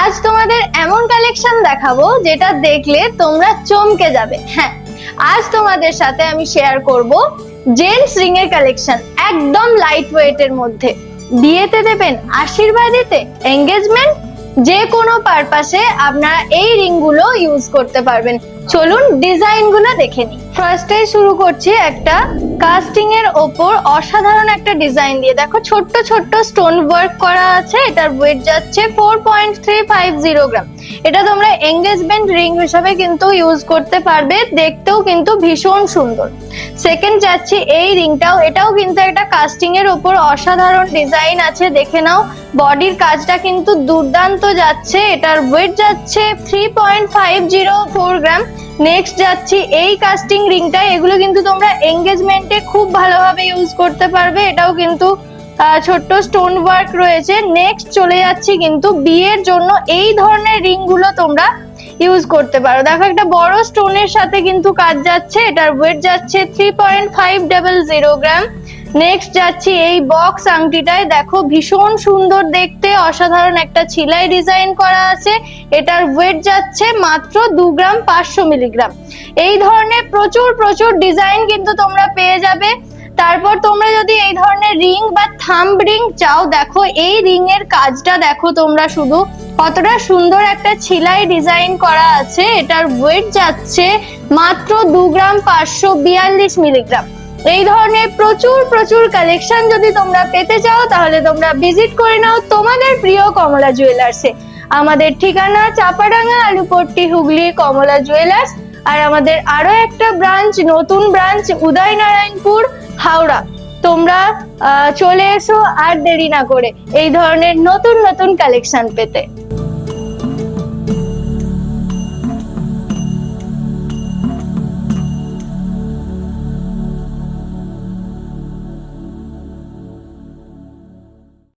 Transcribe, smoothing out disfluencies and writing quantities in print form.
আজ তোমাদের এমন কালেকশন দেখাবো যেটা দেখলে তোমরা চমকে যাবে। হ্যাঁ, আজ তোমাদের সাথে আমি শেয়ার করব জেন্টস রিং এর কালেকশন, একদম লাইট ওয়েট এর মধ্যে। বিয়েতে দেবেন, আশীর্বাদ দিতে, এঙ্গেজমেন্ট, যে কোনো পারপাসে আপনারা এই রিং গুলো ইউজ করতে পারবেন। চলুন ডিজাইন গুলো দেখে নিই। ফার্স্টে শুরু করছি একটা কাস্টিং এর ওপর অসাধারণ একটা ডিজাইন দিয়ে। দেখো ছোট্ট ছোট্ট স্টোন ওয়ার্ক করা আছে। এটার ওয়েট যাচ্ছে 4.350 গ্রাম। এটা তোমরা এঙ্গেজমেন্ট রিং হিসেবে কিন্তু ইউজ করতে পারবে, দেখতেও কিন্তু ভীষণ সুন্দর। সেকেন্ড যাচ্ছি এই রিংটাও, এটাও কিন্তু একটা কাস্টিং এর ওপর অসাধারণ ডিজাইন আছে, দেখে নাও। বডির কাজটা কিন্তু দুর্দান্ত যাচ্ছে। এটার ওয়েট যাচ্ছে 3.504 গ্রাম। নেক্সট যাচ্ছি এই কাস্টিং রিংটা, এগুলো কিন্তু তোমরা এঙ্গেজমেন্টে খুব ভালোভাবে ইউজ করতে পারবে। এটাও কিন্তু ছোট্ট স্টোন ওয়ার্ক রয়েছে। নেক্সট চলে যাচ্ছি কিন্তু বিয়ের জন্য এই ধরনের রিং গুলো তোমরা ইউজ করতে পারো। দেখো একটা বড় স্টোনের সাথে কিন্তু কাজ যাচ্ছে। এটার ওয়েট যাচ্ছে 3.500 গ্রাম। নেক্সট যাচ্ছি এই বক্স আংটিটায়, দেখো ভীষণ সুন্দর দেখতে, অসাধারণ একটা ছিলাই ডিজাইন করা আছে। এটার ওয়েট যাচ্ছে মাত্র 2 গ্রাম 500 মিলিগ্রাম। এই ধরনের প্রচুর প্রচুর ডিজাইন কিন্তু তোমরা পেয়ে যাবে। তারপর তোমরা যদি এই ধরনের রিং বা থাম্ব রিং চাও, দেখো এই রিং এর কাজটা দেখো তোমরা শুধু, কতটা সুন্দর একটা ছিলাই ডিজাইন করা আছে। এটার ওয়েট যাচ্ছে মাত্র 2 গ্রাম 542 মিলিগ্রাম। এই ধরনের প্রচুর প্রচুর কালেকশন যদি তোমরা পেতে চাও, তাহলে তোমরা ভিজিট করে নাও তোমাদের প্রিয় কমলা জুয়েলার্সে। আমাদের ঠিকানা চাপাডাঙ্গা, আলুপট্টি, হুগলি, কমলা জুয়েলার্স। আর আমাদের আরো একটা ব্রাঞ্চ, নতুন ব্রাঞ্চ উদয়নারায়ণপুর, হাওড়া। তোমরা চলে এসো আর দেরি না করে এই ধরনের নতুন নতুন কালেকশন পেতে।